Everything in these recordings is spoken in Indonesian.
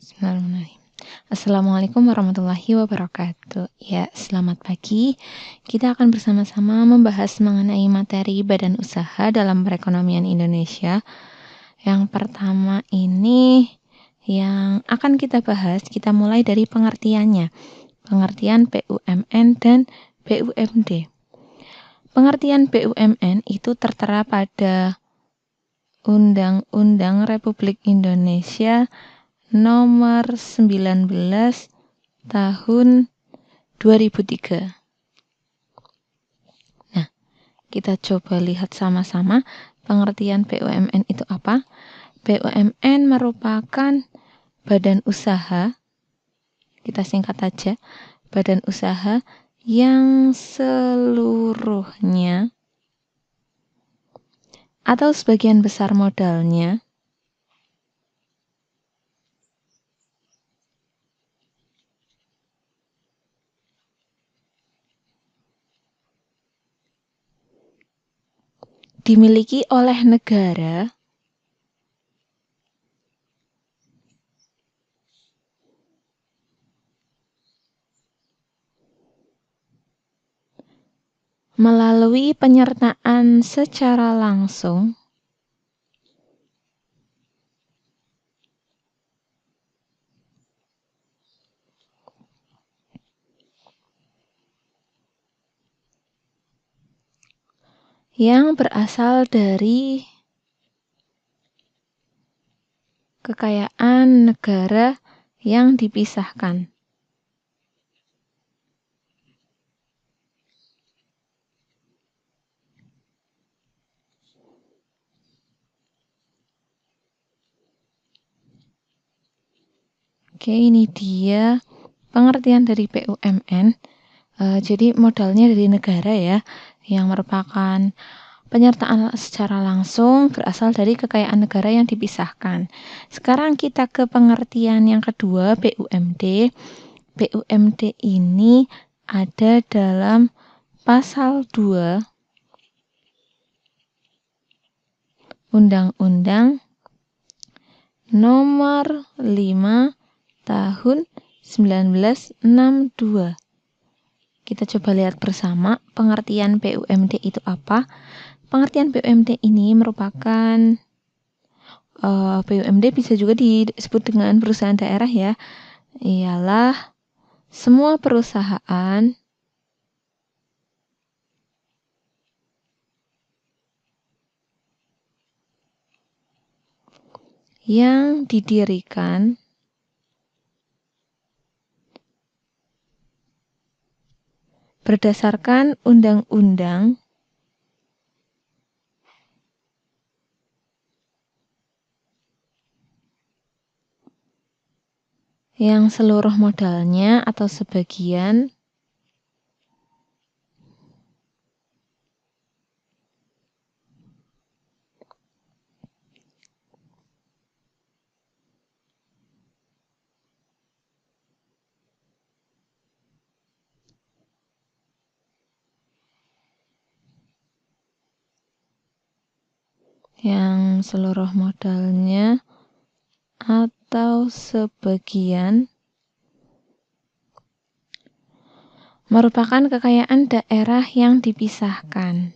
Bismillahirrahmanirrahim. Assalamualaikum warahmatullahi wabarakatuh. Ya, selamat pagi. Kita akan bersama-sama membahas mengenai materi badan usaha dalam perekonomian Indonesia. Yang pertama ini yang akan kita bahas, kita mulai dari pengertiannya. Pengertian BUMN dan BUMD. Pengertian BUMN itu tertera pada Undang-Undang Republik Indonesia Nomor 19 Tahun 2003. Nah, kita coba lihat sama-sama pengertian BUMN itu apa. BUMN merupakan badan usaha, kita singkat aja, badan usaha yang seluruhnya atau sebagian besar modalnya dimiliki oleh negara melalui penyertaan secara langsung yang berasal dari kekayaan negara yang dipisahkan. Oke, ini dia pengertian dari BUMN. Jadi modalnya dari negara ya, yang merupakan penyertaan secara langsung berasal dari kekayaan negara yang dipisahkan. Sekarang kita ke pengertian yang kedua, BUMD. BUMD ini ada dalam pasal 2 Undang-Undang Nomor 5 Tahun 1962. Kita coba lihat bersama pengertian BUMD itu apa. Pengertian BUMD ini merupakan BUMD bisa juga disebut dengan perusahaan daerah ya. Ialah semua perusahaan yang didirikan berdasarkan undang-undang yang seluruh modalnya atau sebagian atau sebagian merupakan kekayaan daerah yang dipisahkan.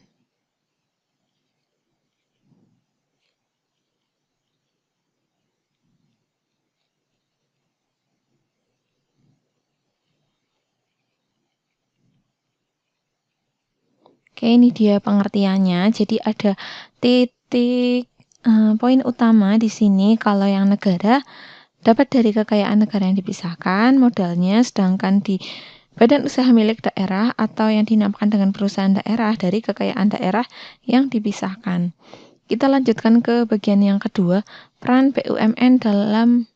Oke, ini dia pengertiannya. Jadi ada titik poin utama di sini kalau yang negara dapat dari kekayaan negara yang dipisahkan modalnya, sedangkan di badan usaha milik daerah atau yang dinamakan dengan perusahaan daerah dari kekayaan daerah yang dipisahkan. Kita lanjutkan ke bagian yang kedua, peran BUMN dalam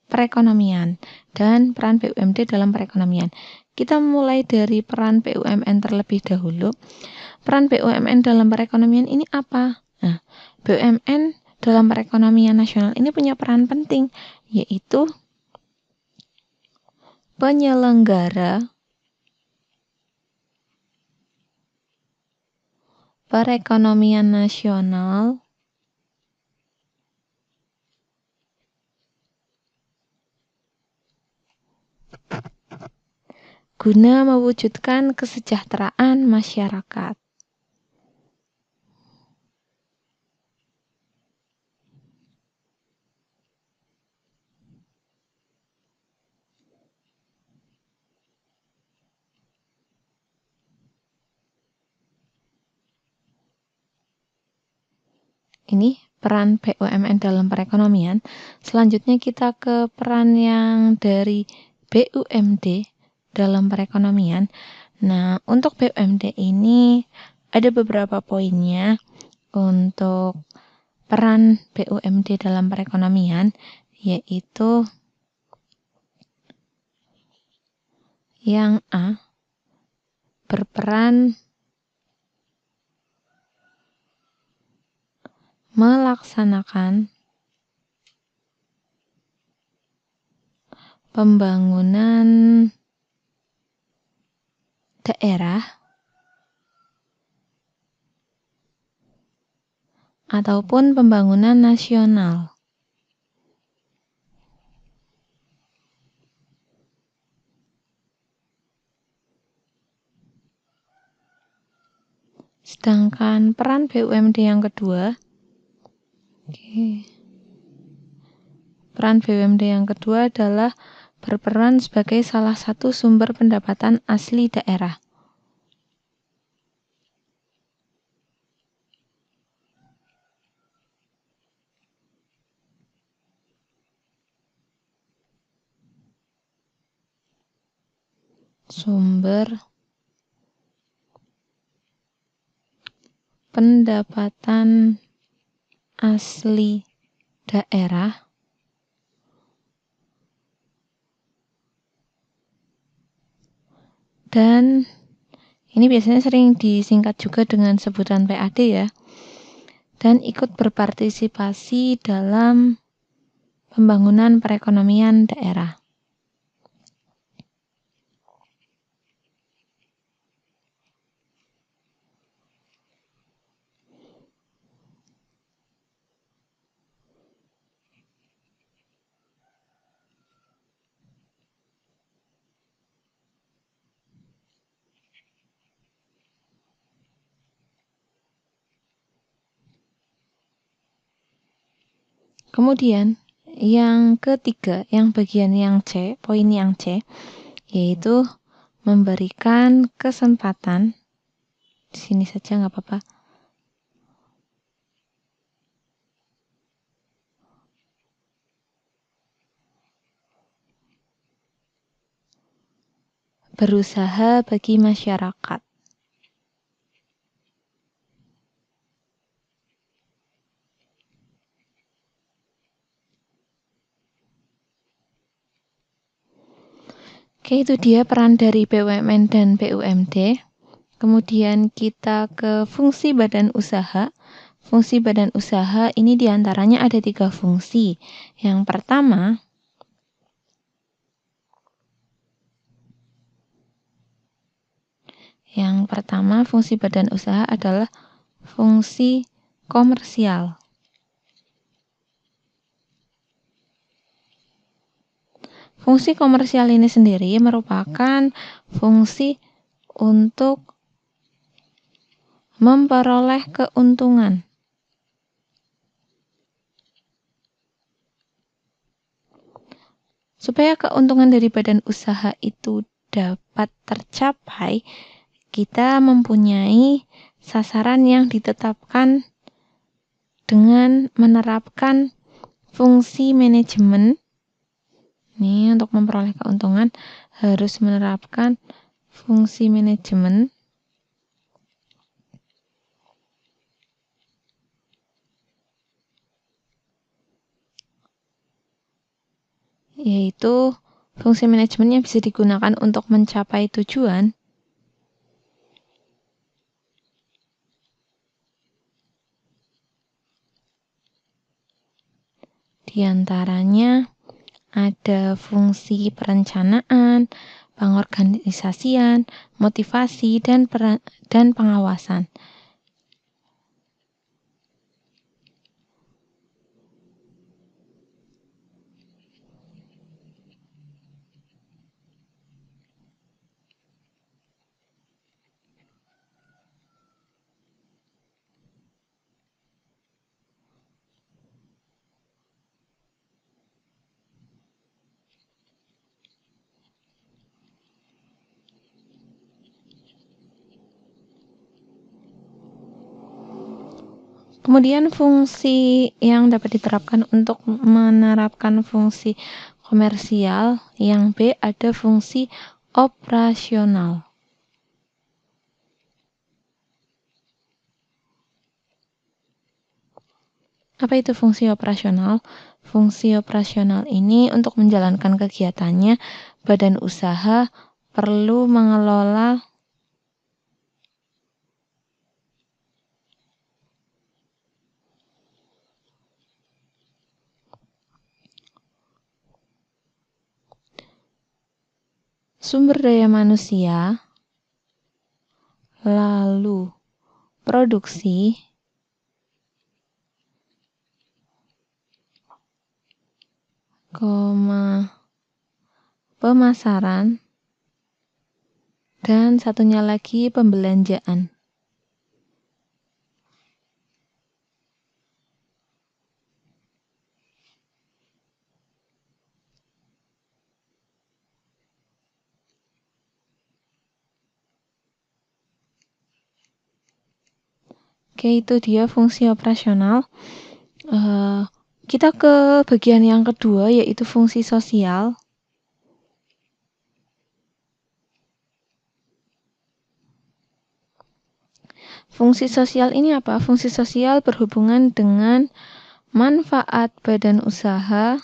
perekonomian dan peran BUMD dalam perekonomian. Kita mulai dari peran BUMN terlebih dahulu. Peran BUMN dalam perekonomian ini apa? Nah, BUMN dalam perekonomian nasional ini punya peran penting, yaitu penyelenggara perekonomian nasional guna mewujudkan kesejahteraan masyarakat. Ini peran BUMN dalam perekonomian. Selanjutnya kita ke peran yang dari BUMD dalam perekonomian. Nah, untuk BUMD ini ada beberapa poinnya untuk peran BUMD dalam perekonomian, yaitu yang A, berperan melaksanakan pembangunan daerah ataupun pembangunan nasional. Sedangkan peran BUMD yang kedua, peran BUMD yang kedua adalah berperan sebagai salah satu sumber pendapatan asli daerah. Sumber pendapatan asli daerah dan ini biasanya sering disingkat juga dengan sebutan PAD ya, dan ikut berpartisipasi dalam pembangunan perekonomian daerah. Kemudian yang ketiga, yang bagian yang C, poin yang C, yaitu memberikan kesempatan, di sini saja nggak apa-apa, berusaha bagi masyarakat. Oke, itu dia peran dari BUMN dan BUMD. Kemudian kita ke fungsi badan usaha. Fungsi badan usaha ini diantaranya ada 3 fungsi. Yang pertama fungsi badan usaha adalah fungsi komersial. Fungsi komersial ini sendiri merupakan fungsi untuk memperoleh keuntungan. Supaya keuntungan dari badan usaha itu dapat tercapai, kita mempunyai sasaran yang ditetapkan dengan menerapkan fungsi manajemen. Ini untuk memperoleh keuntungan harus menerapkan fungsi manajemen, yaitu fungsi manajemen yang bisa digunakan untuk mencapai tujuan. Di antaranya ada fungsi perencanaan, pengorganisasian, motivasi, dan pengawasan. Kemudian fungsi yang dapat diterapkan untuk menerapkan fungsi komersial. Yang B ada fungsi operasional. Apa itu fungsi operasional? Fungsi operasional ini untuk menjalankan kegiatannya, badan usaha perlu mengelola sumber daya manusia, lalu produksi, pemasaran, dan satunya lagi pembelanjaan. Oke, itu dia fungsi operasional. Kita ke bagian yang kedua, yaitu fungsi sosial. Fungsi sosial ini apa? Fungsi sosial berhubungan dengan manfaat badan usaha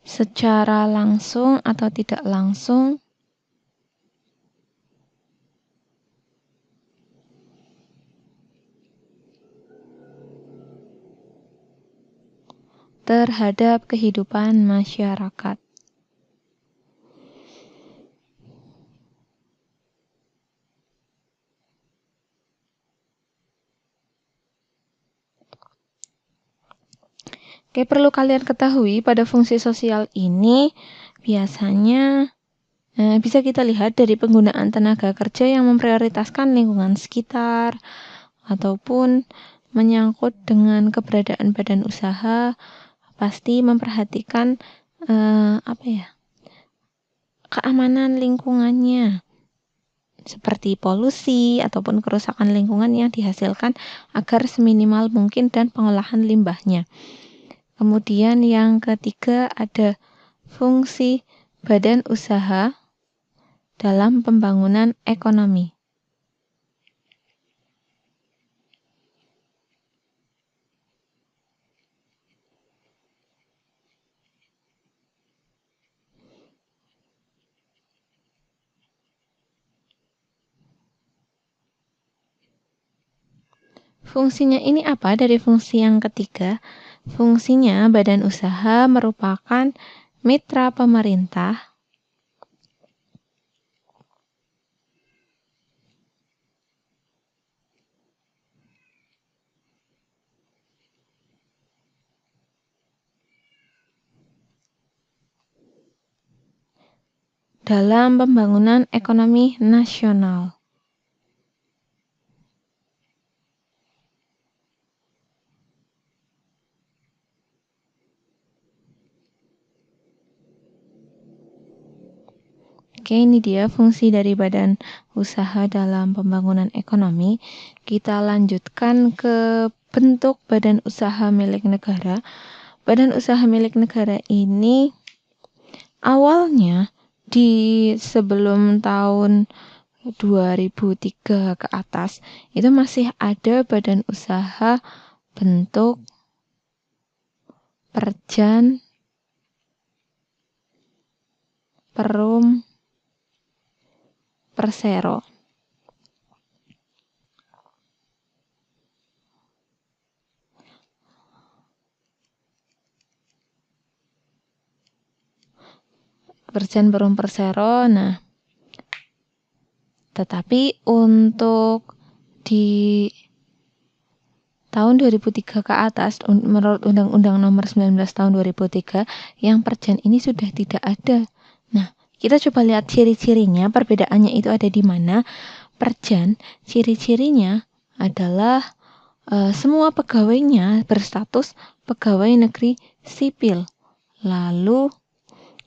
secara langsung atau tidak langsung terhadap kehidupan masyarakat. Oke, perlu kalian ketahui pada fungsi sosial ini biasanya bisa kita lihat dari penggunaan tenaga kerja yang memprioritaskan lingkungan sekitar ataupun menyangkut dengan keberadaan badan usaha, pasti memperhatikan keamanan lingkungannya, seperti polusi ataupun kerusakan lingkungan yang dihasilkan agar seminimal mungkin dan pengolahan limbahnya. Kemudian yang ketiga ada fungsi badan usaha dalam pembangunan ekonomi. Fungsinya ini apa dari fungsi yang ketiga? Fungsinya badan usaha merupakan mitra pemerintah dalam pembangunan ekonomi nasional. Oke, ini dia fungsi dari badan usaha dalam pembangunan ekonomi. Kita lanjutkan ke bentuk badan usaha milik negara. Badan usaha milik negara ini awalnya sebelum tahun 2003 ke atas itu masih ada badan usaha bentuk Perjan, Perum, Persero. Perjan, Perum, Persero. Nah, tetapi untuk di tahun 2003 ke atas, menurut Undang-Undang Nomor 19 Tahun 2003, yang Perjan ini sudah tidak ada. Nah, kita coba lihat ciri-cirinya, perbedaannya itu ada di mana. Perjan, ciri-cirinya adalah semua pegawainya berstatus pegawai negeri sipil. Lalu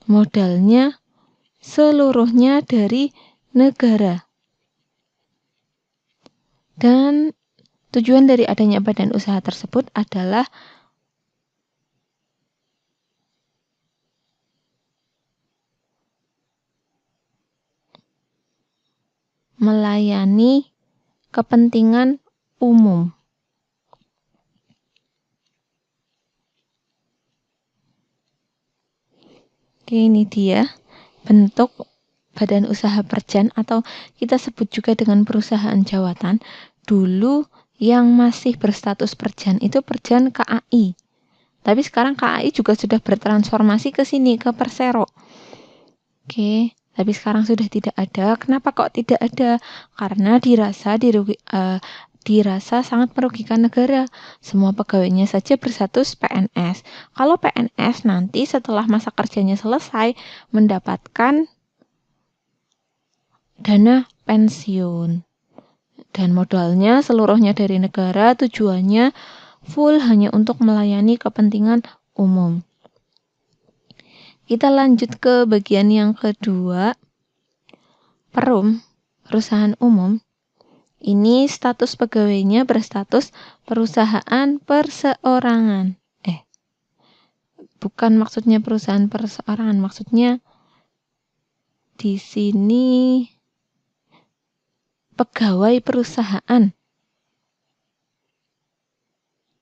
modalnya seluruhnya dari negara. Dan tujuan dari adanya badan usaha tersebut adalah melayani kepentingan umum. Oke, ini dia bentuk badan usaha perjan atau kita sebut juga dengan perusahaan jawatan. Dulu yang masih berstatus perjan itu perjan KAI. Tapi sekarang KAI juga sudah bertransformasi ke sini, ke Persero. Oke, tapi sekarang sudah tidak ada. Kenapa kok tidak ada? Karena dirasa sangat merugikan negara. Semua pegawainya saja berstatus PNS. Kalau PNS nanti setelah masa kerjanya selesai mendapatkan dana pensiun. Dan modalnya seluruhnya dari negara, tujuannya full hanya untuk melayani kepentingan umum. Kita lanjut ke bagian yang kedua. Perum, perusahaan umum. Ini status pegawainya berstatus perusahaan perseorangan. Bukan maksudnya perusahaan perseorangan, maksudnya di sini pegawai perusahaan.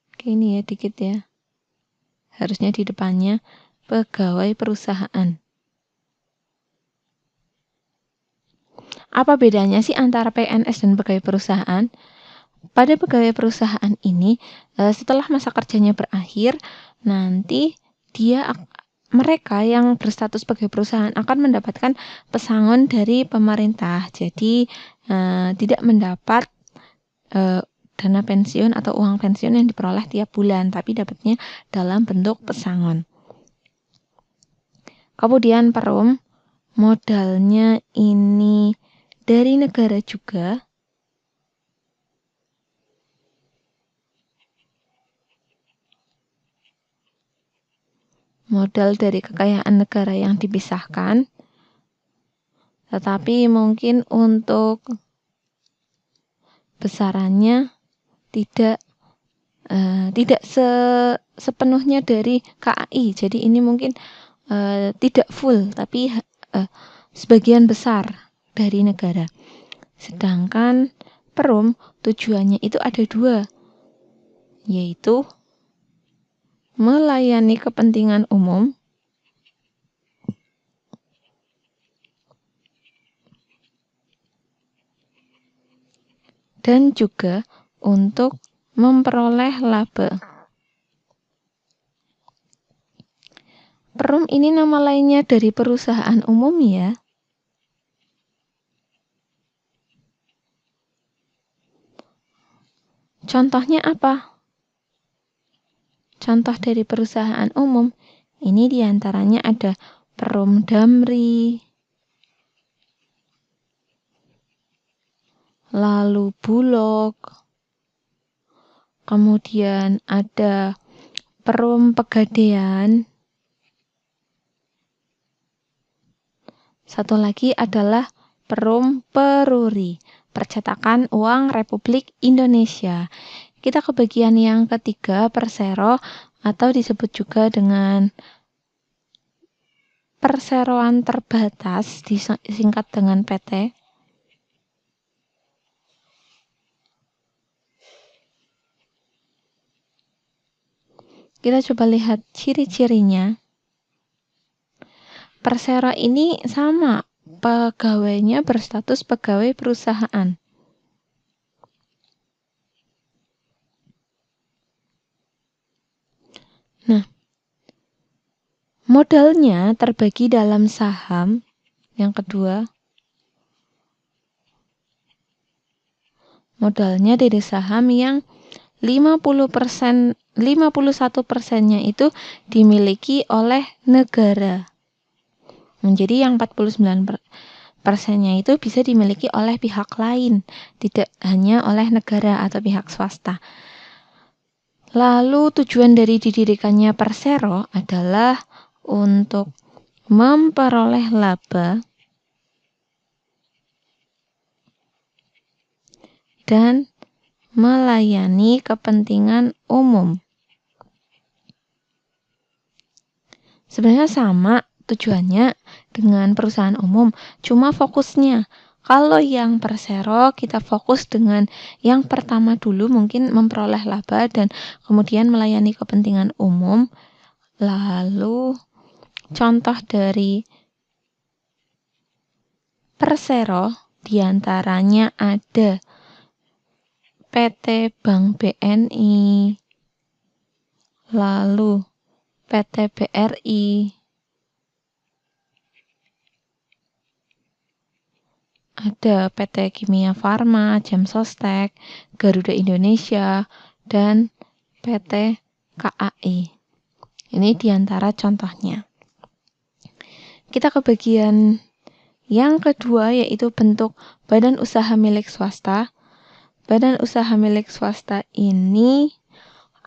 Oke, ini ya dikit ya. Harusnya di depannya pegawai perusahaan. Apa bedanya sih antara PNS dan pegawai perusahaan? Pada pegawai perusahaan ini, setelah masa kerjanya berakhir, nanti mereka yang berstatus sebagai perusahaan akan mendapatkan pesangon dari pemerintah. Jadi tidak mendapat dana pensiun atau uang pensiun yang diperoleh tiap bulan, tapi dapatnya dalam bentuk pesangon. Kemudian perum, modalnya ini dari negara juga. Modal dari kekayaan negara yang dipisahkan, tetapi mungkin untuk besarannya tidak sepenuhnya dari KAI. Jadi ini mungkin tidak full, tapi sebagian besar dari negara. Sedangkan perum tujuannya itu ada dua, yaitu melayani kepentingan umum dan juga untuk memperoleh laba. Perum ini nama lainnya dari perusahaan umum ya. Contohnya apa? Contoh dari perusahaan umum, ini diantaranya ada Perum Damri, lalu Bulog, kemudian ada Perum Pegadaian, satu lagi adalah Perum Peruri, Percetakan Uang Republik Indonesia. Kita ke bagian yang ketiga, Persero, atau disebut juga dengan perseroan terbatas, disingkat dengan PT. Kita coba lihat ciri-cirinya. Persero ini sama, pegawainya berstatus pegawai perusahaan. Nah, modalnya terbagi dalam saham. Yang kedua, modalnya dari saham yang 51%-nya itu dimiliki oleh negara. Jadi yang 49%-nya itu bisa dimiliki oleh pihak lain, tidak hanya oleh negara atau pihak swasta. Lalu tujuan dari didirikannya Persero adalah untuk memperoleh laba dan melayani kepentingan umum. Sebenarnya sama tujuannya dengan perusahaan umum, cuma fokusnya. Kalau yang persero kita fokus dengan yang pertama dulu, mungkin memperoleh laba dan kemudian melayani kepentingan umum. Lalu contoh dari persero diantaranya ada PT Bank BNI, lalu PT BRI, ada PT Kimia Farma, Gem Sostek, Garuda Indonesia, dan PT KAI. Ini diantara contohnya. Kita ke bagian yang kedua, yaitu bentuk badan usaha milik swasta. Badan usaha milik swasta ini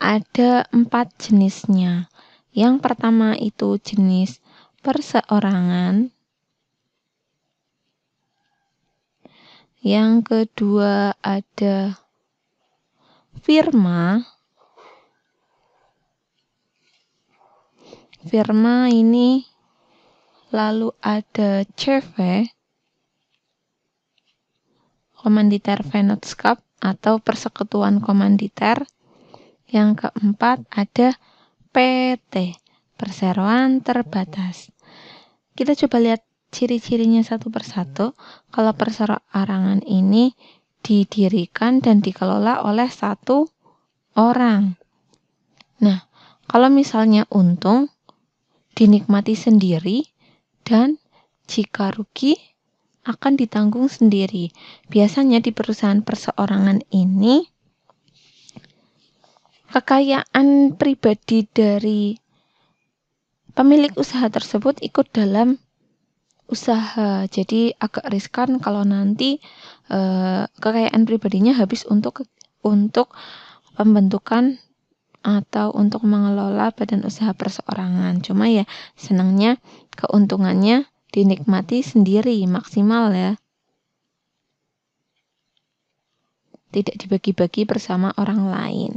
ada 4 jenisnya. Yang pertama itu jenis perseorangan. Yang kedua ada firma. Firma ini lalu ada CV, Komanditer Vennootschap atau persekutuan komanditer. Yang keempat ada PT, perseroan terbatas. Kita coba lihat ciri-cirinya satu persatu. Kalau perseorangan ini didirikan dan dikelola oleh satu orang. Nah, kalau misalnya untung dinikmati sendiri dan jika rugi akan ditanggung sendiri. Biasanya di perusahaan perseorangan ini kekayaan pribadi dari pemilik usaha tersebut ikut dalam usaha. Jadi agak riskan kalau nanti kekayaan pribadinya habis untuk pembentukan atau untuk mengelola badan usaha perseorangan. Cuma ya senangnya keuntungannya dinikmati sendiri maksimal ya. Tidak dibagi-bagi bersama orang lain.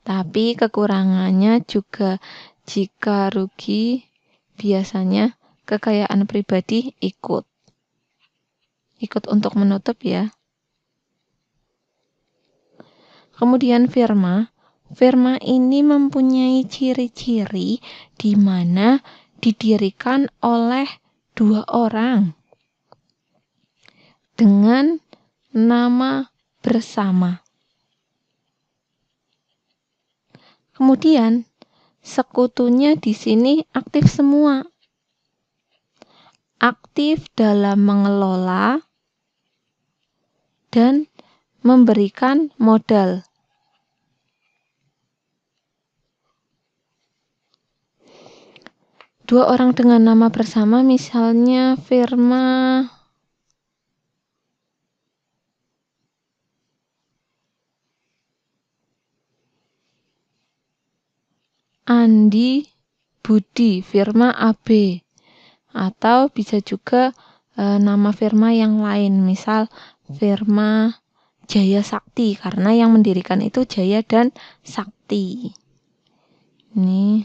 Tapi kekurangannya juga jika rugi biasanya kekayaan pribadi ikut untuk menutup ya. Kemudian firma ini mempunyai ciri-ciri di mana didirikan oleh 2 orang dengan nama bersama. Kemudian sekutunya di sini aktif semua. Aktif dalam mengelola dan memberikan modal. Dua orang dengan nama bersama, misalnya firma Andi Budi, firma AB, atau bisa juga nama firma yang lain, misal firma Jaya Sakti, karena yang mendirikan itu Jaya dan Sakti. Ini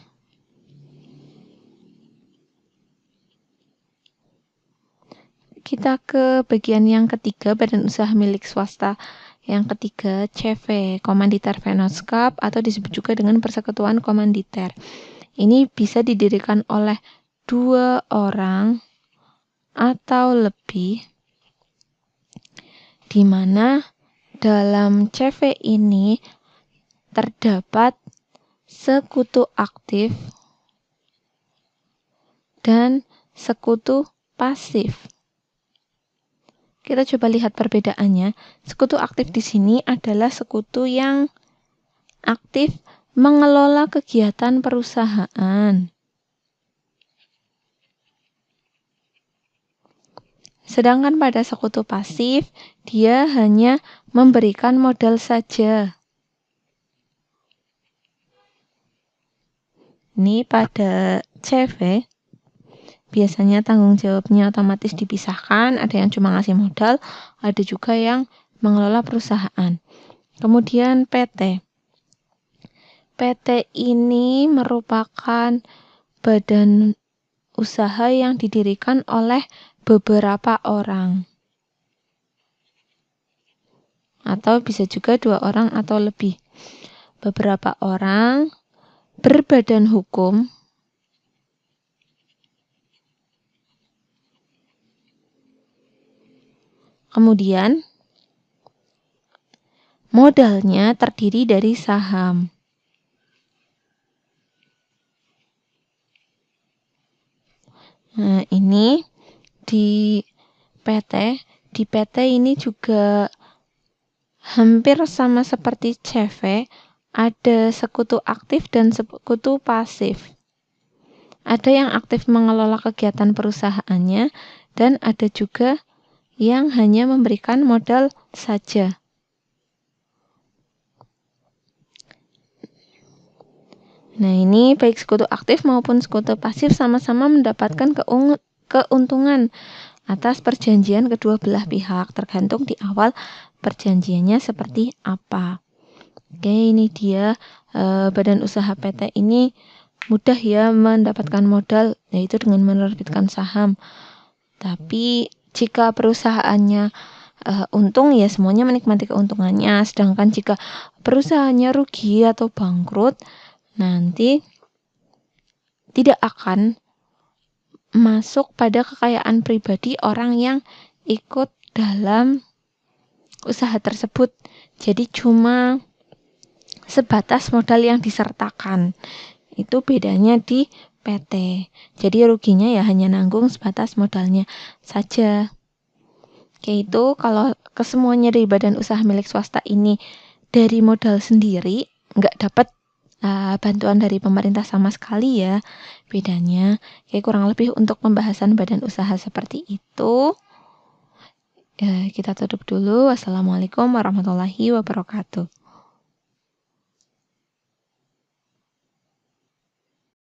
kita ke bagian yang ketiga, badan usaha milik swasta. Yang ketiga, CV, Komanditer Vennootschap atau disebut juga dengan persekutuan komanditer. Ini bisa didirikan oleh 2 orang atau lebih, di mana dalam CV ini terdapat sekutu aktif dan sekutu pasif. Kita coba lihat perbedaannya. Sekutu aktif di sini adalah sekutu yang aktif mengelola kegiatan perusahaan. Sedangkan pada sekutu pasif, dia hanya memberikan modal saja. Ini pada CV. Biasanya tanggung jawabnya otomatis dipisahkan, ada yang cuma ngasih modal, ada juga yang mengelola perusahaan. Kemudian PT. PT ini merupakan badan usaha yang didirikan oleh beberapa orang. Atau bisa juga 2 orang atau lebih. Beberapa orang berbadan hukum kemudian modalnya terdiri dari saham. Nah, ini di PT ini juga hampir sama seperti CV, ada sekutu aktif dan sekutu pasif. Ada yang aktif mengelola kegiatan perusahaannya dan ada juga yang hanya memberikan modal saja. Nah, ini baik sekutu aktif maupun sekutu pasif sama-sama mendapatkan keuntungan atas perjanjian kedua belah pihak, tergantung di awal perjanjiannya seperti apa. Oke, ini dia badan usaha PT ini mudah ya mendapatkan modal, yaitu dengan menerbitkan saham. Tapi jika perusahaannya untung, ya semuanya menikmati keuntungannya. Sedangkan jika perusahaannya rugi atau bangkrut, nanti tidak akan masuk pada kekayaan pribadi orang yang ikut dalam usaha tersebut. Jadi cuma sebatas modal yang disertakan. Itu bedanya di PT. Jadi ruginya ya hanya nanggung sebatas modalnya saja. Oke, itu kalau kesemuanya dari badan usaha milik swasta ini dari modal sendiri, nggak dapat bantuan dari pemerintah sama sekali ya bedanya. Kayak kurang lebih untuk pembahasan badan usaha seperti itu. Kita tutup dulu. Wassalamualaikum warahmatullahi wabarakatuh.